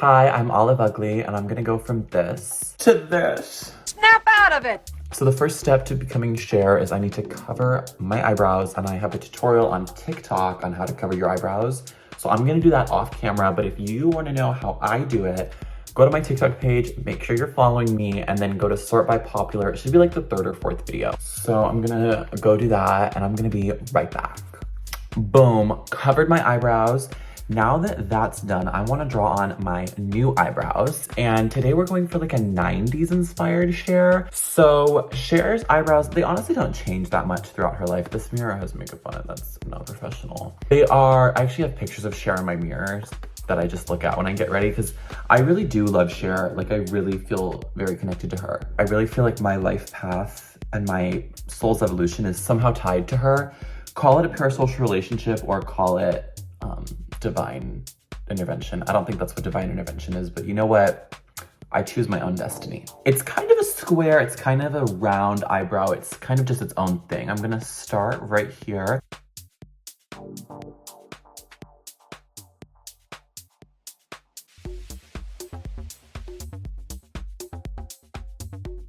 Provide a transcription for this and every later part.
Hi, I'm Olive Ugly, and I'm gonna go from this to this. Snap out of it! So the first step to becoming Cher is I need to cover my eyebrows, and I have a tutorial on TikTok on how to cover your eyebrows. So I'm gonna do that off camera, but if you wanna know how I do it, go to my TikTok page, make sure you're following me, and then go to sort by popular. It should be like the third or fourth video. So I'm gonna go do that, and I'm gonna be right back. Boom, covered my eyebrows. Now that that's done, I want to draw on my new eyebrows. And today we're going for like a 90s inspired Cher. So Cher's eyebrows, they honestly don't change that much throughout her life. This mirror has makeup on it, that's not professional. I actually have pictures of Cher in my mirrors that I just look at when I get ready because I really do love Cher. Like I really feel very connected to her. I really feel like my life path and my soul's evolution is somehow tied to her. Call it a parasocial relationship or call it divine intervention. I don't think that's what divine intervention is, but you know what? I choose my own destiny. It's kind of a square, it's kind of a round eyebrow. It's kind of just its own thing. I'm gonna start right here.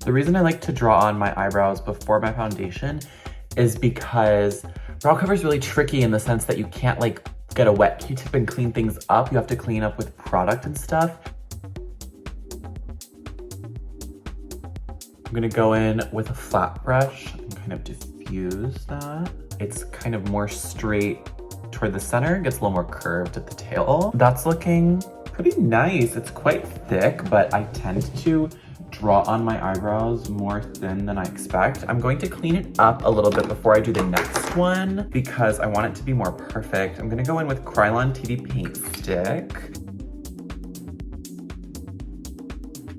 The reason I like to draw on my eyebrows before my foundation is because brow cover is really tricky in the sense that you can't like get a wet Q-tip and clean things up. You have to clean up with product and stuff. I'm gonna go in with a flat brush and kind of diffuse that. It's kind of more straight toward the center, gets a little more curved at the tail. That's looking pretty nice. It's quite thick, but I tend to draw on my eyebrows more thin than I expect. I'm going to clean it up a little bit before I do the next one because I want it to be more perfect. I'm gonna go in with Krylon TV paint stick.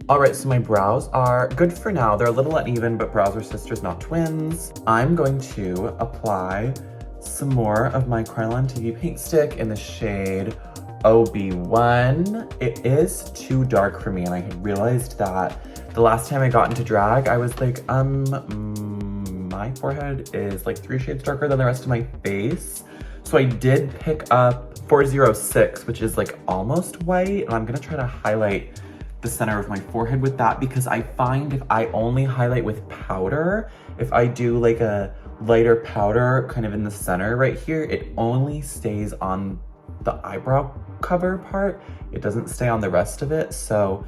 All right, so my brows are good for now. They're a little uneven, but brows are sisters, not twins. I'm going to apply some more of my Krylon TV paint stick in the shade OB1. It is too dark for me, and I had realized that the last time I got into drag, I was like, my forehead is like 3 shades darker than the rest of my face. So I did pick up 406, which is like almost white, and I'm gonna try to highlight the center of my forehead with that because I find if I only highlight with powder, if I do like a lighter powder kind of in the center right here, it only stays on the eyebrow cover part. It doesn't stay on the rest of it. So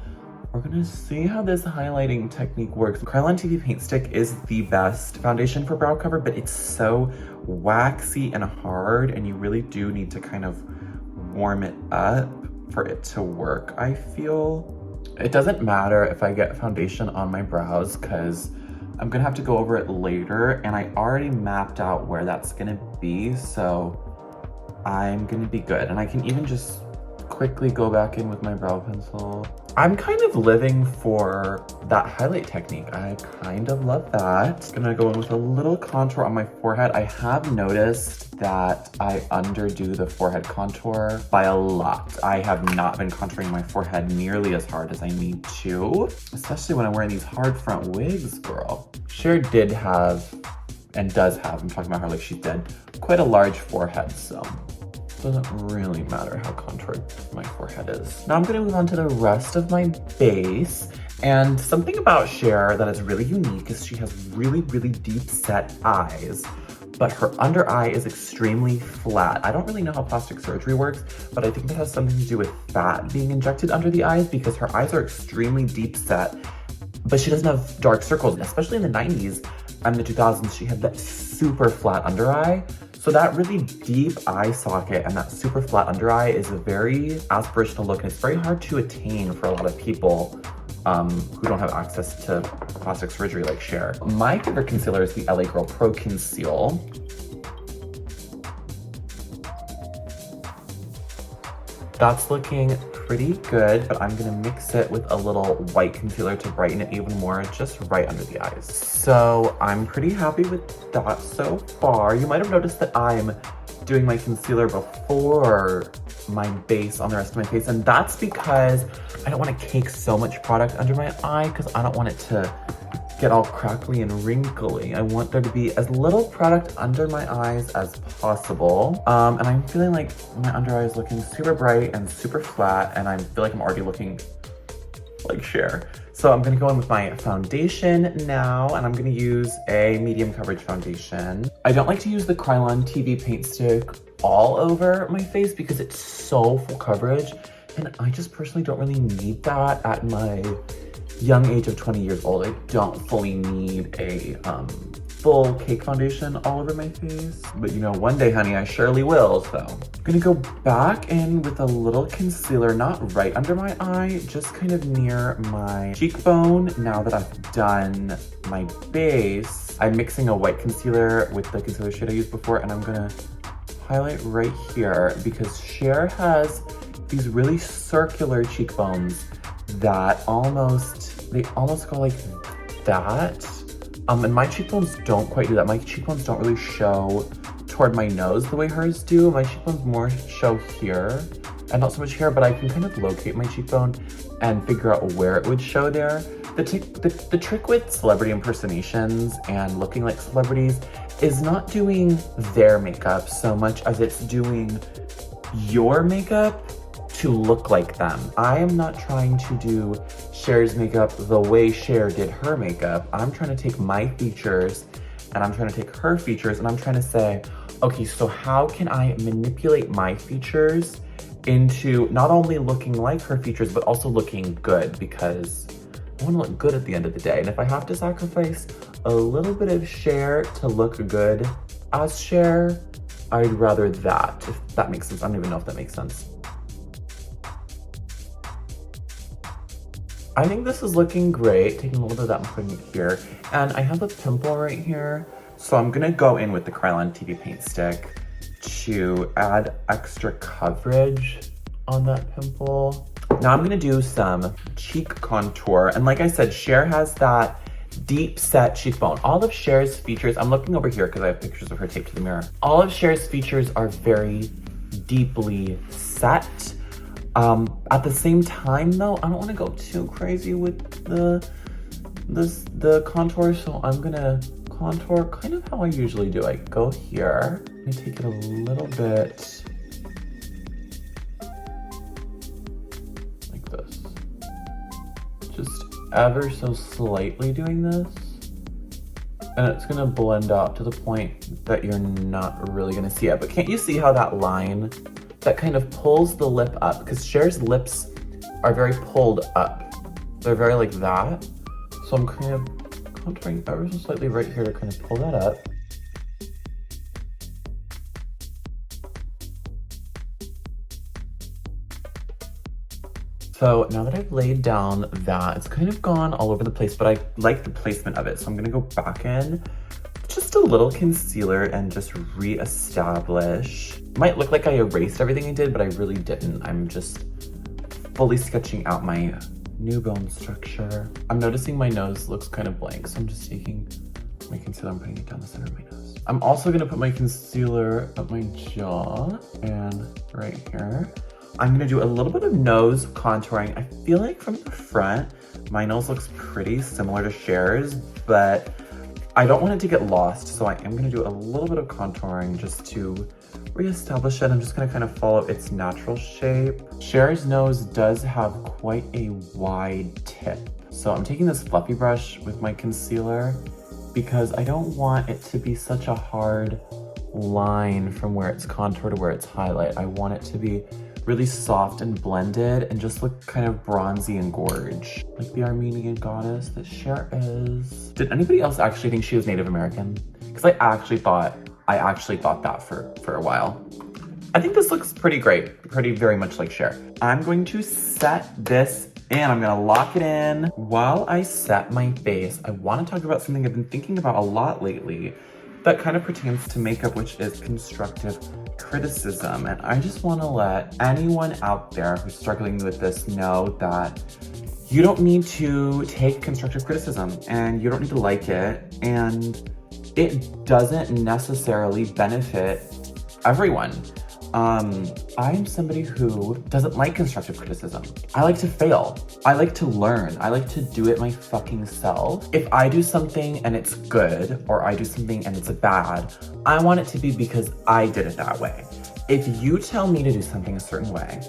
we're gonna see how this highlighting technique works. Krylon TV paint stick is the best foundation for brow cover, but it's so waxy and hard, and you really do need to kind of warm it up for it to work, I feel. It doesn't matter if I get foundation on my brows because I'm gonna have to go over it later, and I already mapped out where that's gonna be, so I'm gonna be good. And I can even just quickly go back in with my brow pencil. I'm kind of living for that highlight technique. I kind of love that. Gonna go in with a little contour on my forehead. I have noticed that I underdo the forehead contour by a lot. I have not been contouring my forehead nearly as hard as I need to, especially when I'm wearing these hard front wigs, girl. Cher did have, and does have, I'm talking about her like she's dead, quite a large forehead, so doesn't really matter how contoured my forehead is. Now I'm gonna move on to the rest of my base. And something about Cher that is really unique is she has really, really deep set eyes, but her under eye is extremely flat. I don't really know how plastic surgery works, but I think that has something to do with fat being injected under the eyes because her eyes are extremely deep set, but she doesn't have dark circles. Especially in the 90s and the 2000s, she had that super flat under eye. So that really deep eye socket and that super flat under eye is a very aspirational look, and it's very hard to attain for a lot of people who don't have access to plastic surgery like Cher. My favorite concealer is the LA Girl Pro Conceal. That's looking pretty good, but I'm gonna mix it with a little white concealer to brighten it even more, just right under the eyes. So I'm pretty happy with that so far. You might have noticed that I'm doing my concealer before my base on the rest of my face, and that's because I don't want to cake so much product under my eye because I don't want it to get all crackly and wrinkly. I want there to be as little product under my eyes as possible. And I'm feeling like my under eye is looking super bright and super flat, and I feel like I'm already looking like Cher. So I'm gonna go in with my foundation now, and I'm gonna use a medium coverage foundation. I don't like to use the Krylon TV paint stick all over my face because it's so full coverage, and I just personally don't really need that at my young age of 20 years old. I don't fully need a full cake foundation all over my face. But you know, one day, honey, I surely will, so. I'm gonna go back in with a little concealer, not right under my eye, just kind of near my cheekbone. Now that I've done my base, I'm mixing a white concealer with the concealer shade I used before, and I'm gonna highlight right here because Cher has these really circular cheekbones that they almost go like that. And my cheekbones don't quite do that. My cheekbones don't really show toward my nose the way hers do. My cheekbones more show here and not so much here, but I can kind of locate my cheekbone and figure out where it would show there. The trick with celebrity impersonations and looking like celebrities is not doing their makeup so much as it's doing your makeup to look like them. I am not trying to do Cher's makeup the way Cher did her makeup. I'm trying to take my features and I'm trying to take her features and I'm trying to say, okay, so how can I manipulate my features into not only looking like her features, but also looking good, because I wanna look good at the end of the day. And if I have to sacrifice a little bit of Cher to look good as Cher, I'd rather that, if that makes sense. I don't even know if that makes sense. I think this is looking great. Taking a little bit of that and putting it here. And I have a pimple right here. So I'm gonna go in with the Krylon TV paint stick to add extra coverage on that pimple. Now I'm gonna do some cheek contour. And like I said, Cher has that deep set cheekbone. All of Cher's features, I'm looking over here because I have pictures of her taped to the mirror. All of Cher's features are very deeply set. At the same time though, I don't want to go too crazy with the contour, so I'm gonna contour kind of how I usually do. I go here, I take it a little bit like this. Just ever so slightly doing this. And it's gonna blend out to the point that you're not really gonna see it. But can't you see how that line that kind of pulls the lip up? Because Cher's lips are very pulled up. They're very like that. So I'm kind of contouring ever so slightly right here to kind of pull that up. So now that I've laid down that, it's kind of gone all over the place, but I like the placement of it. So I'm gonna go back in, just a little concealer and just re-establish. Might look like I erased everything I did, but I really didn't. I'm just fully sketching out my new bone structure. I'm noticing my nose looks kind of blank, so I'm just taking my concealer and putting it down the center of my nose. I'm also gonna put my concealer up my jaw and right here. I'm gonna do a little bit of nose contouring. I feel like from the front, my nose looks pretty similar to Cher's, but I don't want it to get lost, so I am gonna do a little bit of contouring just to reestablish it. I'm just gonna kind of follow its natural shape. Cher's nose does have quite a wide tip. So I'm taking this fluffy brush with my concealer because I don't want it to be such a hard line from where it's contour to where it's highlight. I want it to be really soft and blended and just look kind of bronzy and gorge, like the Armenian goddess that Cher is. Did anybody else actually think she was Native American? Because I actually thought that for a while. I think this looks pretty great, very much like Cher. I'm going to set this and I'm gonna lock it in. While I set my face, I wanna talk about something I've been thinking about a lot lately that kind of pertains to makeup, which is constructive criticism. And I just wanna let anyone out there who's struggling with this know that you don't need to take constructive criticism and you don't need to like it, and it doesn't necessarily benefit everyone. I'm somebody who doesn't like constructive criticism. I like to fail. I like to learn. I like to do it my fucking self. If I do something and it's good, or I do something and it's bad, I want it to be because I did it that way. If you tell me to do something a certain way,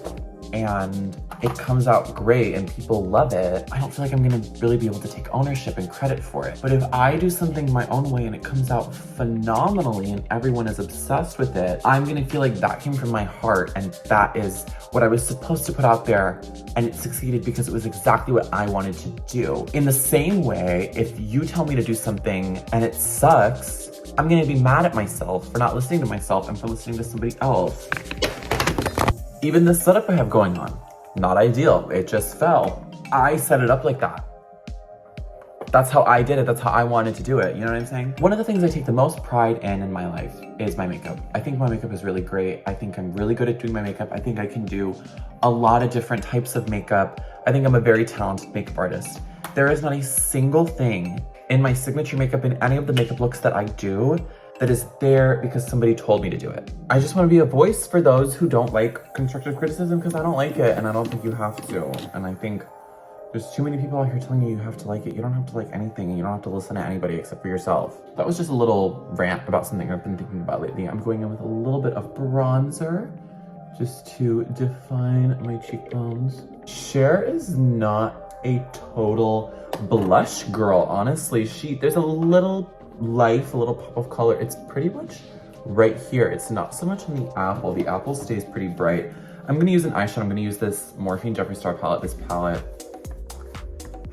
and it comes out great and people love it, I don't feel like I'm gonna really be able to take ownership and credit for it. But if I do something my own way and it comes out phenomenally and everyone is obsessed with it, I'm gonna feel like that came from my heart and that is what I was supposed to put out there, and it succeeded because it was exactly what I wanted to do. In the same way, if you tell me to do something and it sucks, I'm gonna be mad at myself for not listening to myself and for listening to somebody else. Even this setup I have going on, not ideal, it just fell. I set it up like that. That's how I did it, that's how I wanted to do it, you know what I'm saying? One of the things I take the most pride in my life is my makeup. I think my makeup is really great. I think I'm really good at doing my makeup. I think I can do a lot of different types of makeup. I think I'm a very talented makeup artist. There is not a single thing in my signature makeup, in any of the makeup looks that I do, that is there because somebody told me to do it. I just want to be a voice for those who don't like constructive criticism, because I don't like it and I don't think you have to. And I think there's too many people out here telling you have to like it. You don't have to like anything and you don't have to listen to anybody except for yourself. That was just a little rant about something I've been thinking about lately. I'm going in with a little bit of bronzer just to define my cheekbones. Cher is not a total blush girl, honestly. There's a little life, a little pop of color. It's pretty much right here. It's not so much on the apple. The apple stays pretty bright. I'm gonna use an eyeshadow. I'm gonna use this Morphe Jeffree Star palette. This palette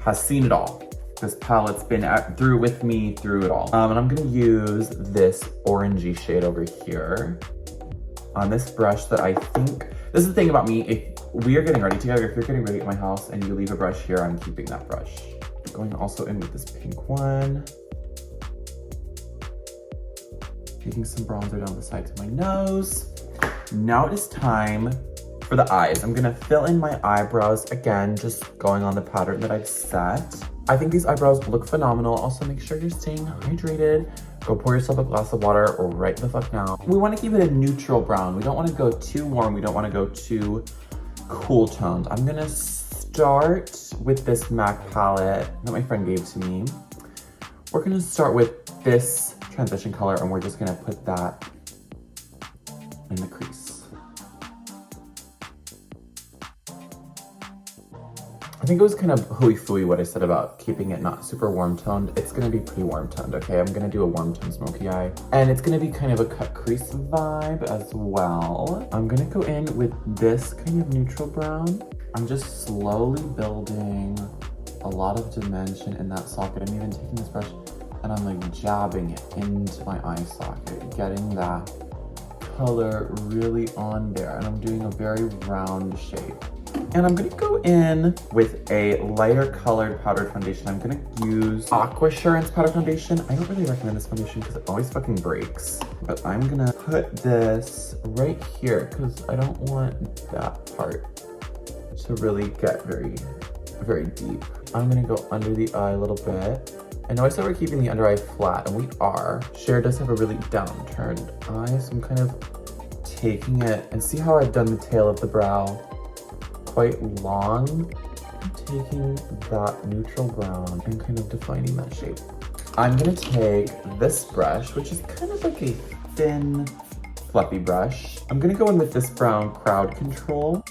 has seen it all. This palette's been through with me through it all. And I'm gonna use this orangey shade over here on this brush that I think, this is the thing about me, if we are getting ready together, if you're getting ready at my house and you leave a brush here, I'm keeping that brush. Going also in with this pink one. Taking some bronzer down the sides of my nose. Now it is time for the eyes. I'm gonna fill in my eyebrows again, just going on the pattern that I've set. I think these eyebrows look phenomenal. Also, make sure you're staying hydrated. Go pour yourself a glass of water right the fuck now. We wanna keep it a neutral brown. We don't wanna go too warm. We don't wanna go too cool toned. I'm gonna start with this MAC palette that my friend gave to me. We're gonna start with this transition color and we're just gonna put that in the crease. I think it was kind of hooey-fooey what I said about keeping it not super warm toned. It's gonna be pretty warm toned, okay? I'm gonna do a warm toned smoky eye. And it's gonna be kind of a cut crease vibe as well. I'm gonna go in with this kind of neutral brown. I'm just slowly building a lot of dimension in that socket. I'm even taking this brush and I'm like jabbing it into my eye socket, getting that color really on there. And I'm doing a very round shape. And I'm gonna go in with a lighter colored powdered foundation. I'm gonna use Aqua Assurance powder foundation. I don't really recommend this foundation because it always fucking breaks. But I'm gonna put this right here because I don't want that part to really get very, very deep. I'm gonna go under the eye a little bit. I know I said we're keeping the under eye flat, and we are. Cher does have a really downturned eye, so I'm kind of taking it, and see how I've done the tail of the brow quite long? I'm taking that neutral brown and kind of defining that shape. I'm gonna take this brush, which is kind of like a thin, fluffy brush. I'm gonna go in with this brown Crowd Control.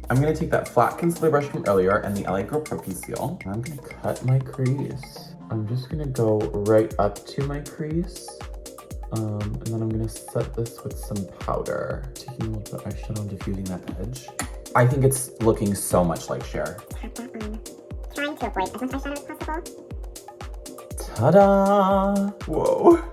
I'm gonna take that flat concealer brush from earlier and the LA Girl Pro Conceal. I'm gonna cut my crease. I'm just gonna go right up to my crease. And then I'm gonna set this with some powder. Taking a little bit of eyeshadow and diffusing that edge. I think it's looking so much like Cher. Trying to avoid as much eyeshadow as possible. Ta-da! Whoa.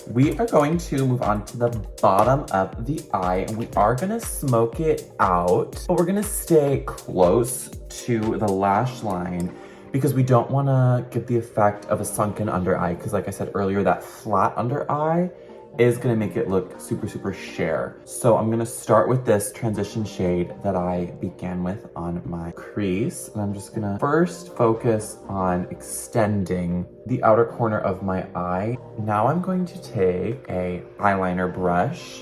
We are going to move on to the bottom of the eye, and we are gonna smoke it out, but we're gonna stay close to the lash line because we don't wanna give the effect of a sunken under eye, because like I said earlier, that flat under eye is gonna make it look super, super Cher. So I'm gonna start with this transition shade that I began with on my crease. And I'm just gonna first focus on extending the outer corner of my eye. Now I'm going to take a eyeliner brush,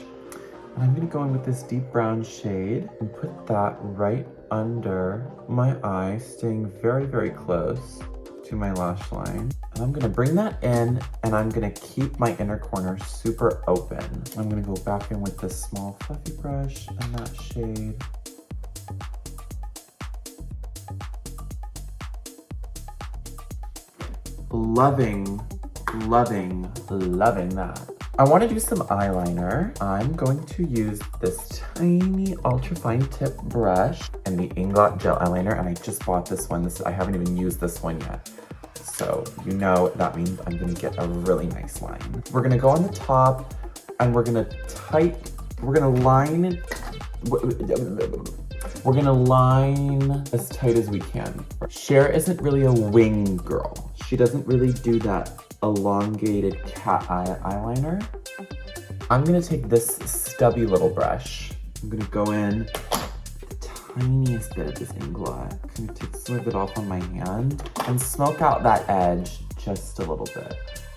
and I'm gonna go in with this deep brown shade and put that right under my eye, staying very, very close to my lash line. And I'm gonna bring that in, and I'm gonna keep my inner corner super open. I'm gonna go back in with this small fluffy brush and that shade. Loving, loving, loving that. I want to do some eyeliner. I'm going to use this tiny ultrafine tip brush and the Inglot gel eyeliner, and I just bought this one. I haven't even used this one yet. So you know that means I'm gonna get a really nice line. We're gonna go on the top, and we're gonna line as tight as we can. Cher isn't really a wing girl. She doesn't really do that elongated cat eye eyeliner. I'm gonna take this stubby little brush. I'm gonna go in the tiniest bit of this Inglot. I'm gonna take some of it off on my hand and smoke out that edge just a little bit.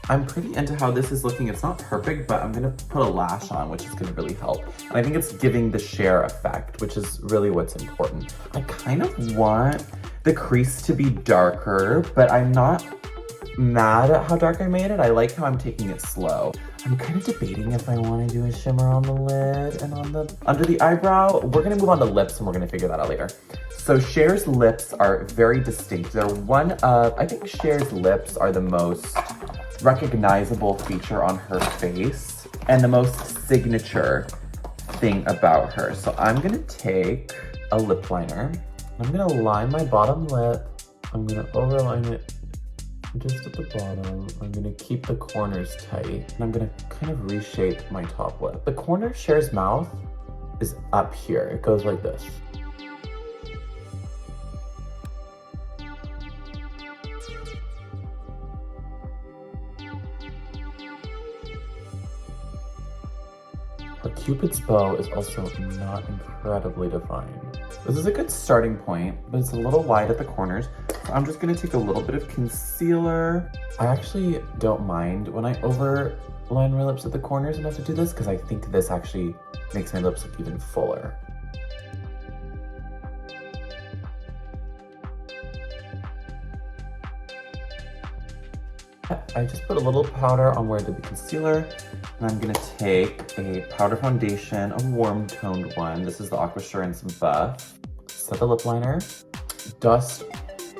I'm pretty into how this is looking. It's not perfect, but I'm gonna put a lash on, which is gonna really help. And I think it's giving the Cher effect, which is really what's important. I kind of want the crease to be darker, but I'm not mad at how dark I made it. I like how I'm taking it slow. I'm kind of debating if I want to do a shimmer on the lid and under the eyebrow. We're gonna move on to lips, and we're gonna figure that out later. So Cher's lips are very distinct. I think Cher's lips are the most recognizable feature on her face and the most signature thing about her. So I'm gonna take a lip liner. I'm gonna line my bottom lip. I'm gonna overline it just at the bottom. I'm gonna keep the corners tight, and I'm gonna kind of reshape my top lip. The corner of Cher's mouth is up here. It goes like this. Her Cupid's bow is also not incredibly defined. This is a good starting point, but it's a little wide at the corners. So I'm just gonna take a little bit of concealer. I actually don't mind when I overline my lips at the corners enough to do this, because I think this actually makes my lips look even fuller. I just put a little powder on where I did the concealer, and I'm gonna take a powder foundation, a warm toned one. This is the Aquasurance Buff. Set the lip liner, dust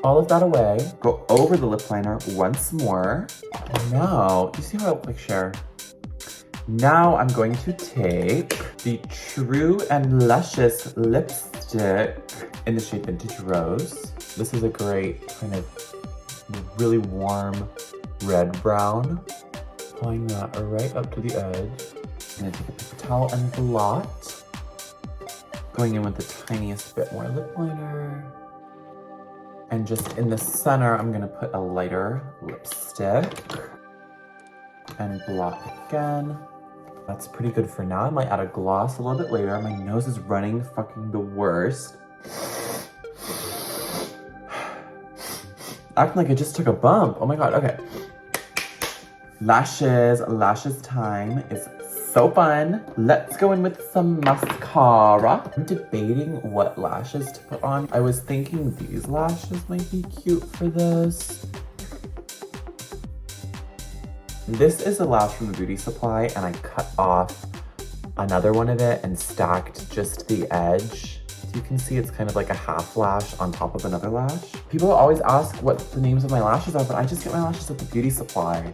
all of that away, go over the lip liner once more. Now, you see how I look like Cher? Now I'm going to take the True and Luscious lipstick in the shade Vintage Rose. This is a great kind of really warm red brown. Applying that right up to the edge. I'm gonna take a paper towel and blot. Going in with the tiniest bit more lip liner. And just in the center, I'm gonna put a lighter lipstick and blot again. That's pretty good for now. I might add a gloss a little bit later. My nose is running fucking the worst. Acting like I just took a bump. Oh my God, okay. Lashes time is so fun. Let's go in with some mascara. I'm debating what lashes to put on. I was thinking these lashes might be cute for this. This is a lash from the Beauty Supply, and I cut off another one of it and stacked just the edge. So you can see it's kind of like a half lash on top of another lash. People always ask what the names of my lashes are, but I just get my lashes at the Beauty Supply.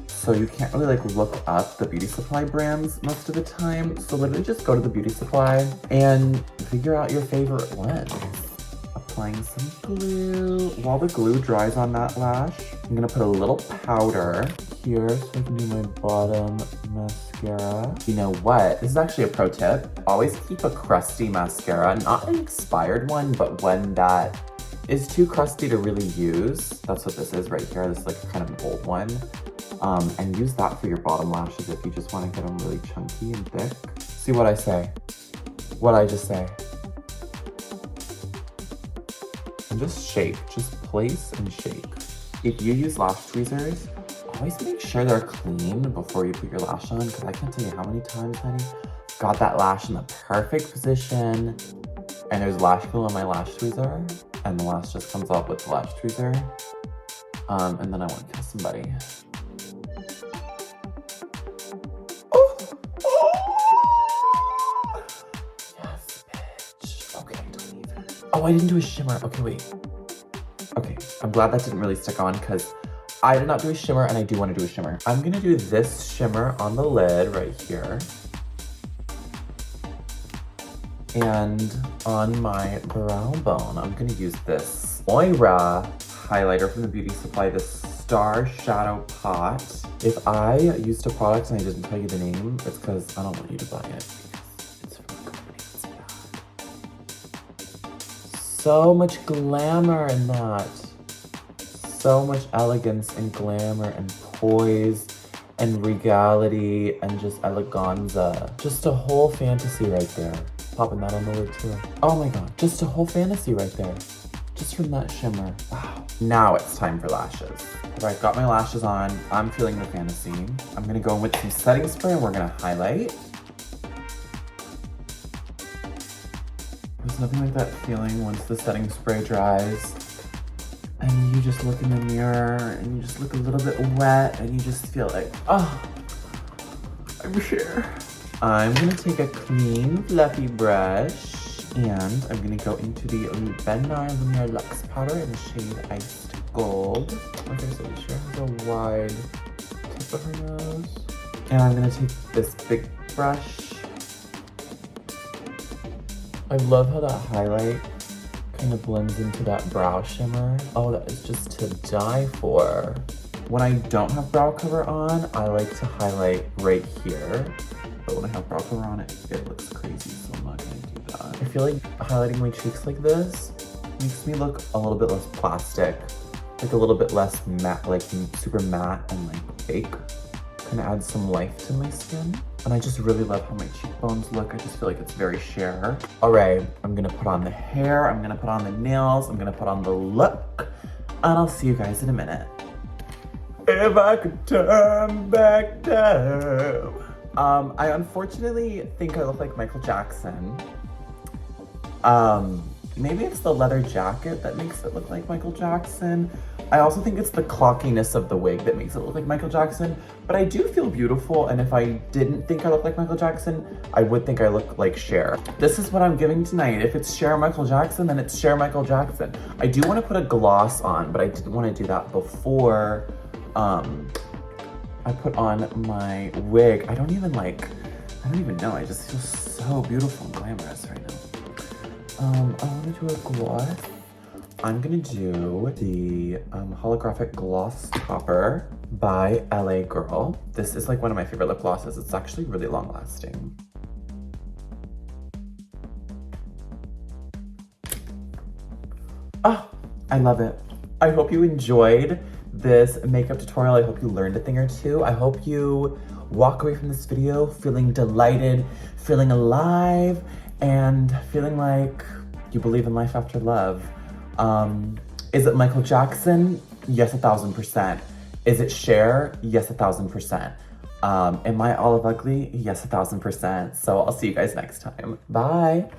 So you can't really like look up the Beauty Supply brands most of the time. So literally just go to the Beauty Supply and figure out your favorite one. Applying some glue. While the glue dries on that lash, I'm gonna put a little powder here so I can do my bottom mascara. You know what? This is actually a pro tip. Always keep a crusty mascara, not an expired one, but one that is too crusty to really use. That's what this is right here. This is like kind of an old one. And use that for your bottom lashes if you just want to get them really chunky and thick. See what I say? What I just say? And just shake, just place and shake. If you use lash tweezers, always make sure they're clean before you put your lash on, because I can't tell you how many times, honey, got that lash in the perfect position and there's lash glue on my lash tweezer and the lash just comes off with the lash tweezer. And then I want to kill somebody. Oh! Oh! Yes, bitch. Okay, don't even. Oh, I didn't do a shimmer. Okay, wait. Okay, I'm glad that didn't really stick on because I did not do a shimmer and I do want to do a shimmer. I'm gonna do this shimmer on the lid right here. And on my brow bone, I'm gonna use this Moira highlighter from the Beauty Supply, this Star Shadow Pot. If I used a product and I didn't tell you the name, it's because I don't want you to buy it. It's from a company that's bad. So much glamour in that. So much elegance and glamour and poise and regality and just eleganza. Just a whole fantasy right there. Popping that on the lid too. Oh my god, just a whole fantasy right there. Just from that shimmer. Wow. Now it's time for lashes. All right, got my lashes on. I'm feeling the fantasy. I'm gonna go in with some setting spray and we're gonna highlight. There's nothing like that feeling once the setting spray dries and you just look in the mirror and you just look a little bit wet and you just feel like, oh, I'm here. I'm gonna take a clean, fluffy brush and I'm gonna go into the Ben Nye Lumiere Luxe powder in the shade Iced Gold. Like I said, Cher has a wide tip of her nose. And I'm gonna take this big brush. I love how that highlight kind of blends into that brow shimmer. Oh, that is just to die for. When I don't have brow cover on, I like to highlight right here. But when I have brow cover on, it looks crazy, so I'm not gonna do that. I feel like highlighting my cheeks like this makes me look a little bit less plastic, like a little bit less matte, like super matte and like fake. Kind of adds some life to my skin. And I just really love how my cheekbones look. I just feel like it's very Cher. All right, I'm gonna put on the hair, I'm gonna put on the nails, I'm gonna put on the look, and I'll see you guys in a minute. If I could turn back time. I unfortunately think I look like Michael Jackson. Maybe it's the leather jacket that makes it look like Michael Jackson. I also think it's the clockiness of the wig that makes it look like Michael Jackson, but I do feel beautiful, and if I didn't think I looked like Michael Jackson, I would think I look like Cher. This is what I'm giving tonight. If it's Cher Michael Jackson, then it's Cher Michael Jackson. I do want to put a gloss on, but I didn't want to do that before I put on my wig. I don't even know, I just feel so beautiful and glamorous right now. I want to do a gloss. I'm gonna do the holographic gloss topper by LA Girl. This is like one of my favorite lip glosses. It's actually really long lasting. Oh, I love it. I hope you enjoyed this makeup tutorial. I hope you learned a thing or two. I hope you walk away from this video feeling delighted, feeling alive, and feeling like you believe in life after love. Is it Michael Jackson? Yes, 1000%. Is it Cher? Yes, 1000%. Am I all of ugly? Yes, 1000%. So I'll see you guys next time. Bye.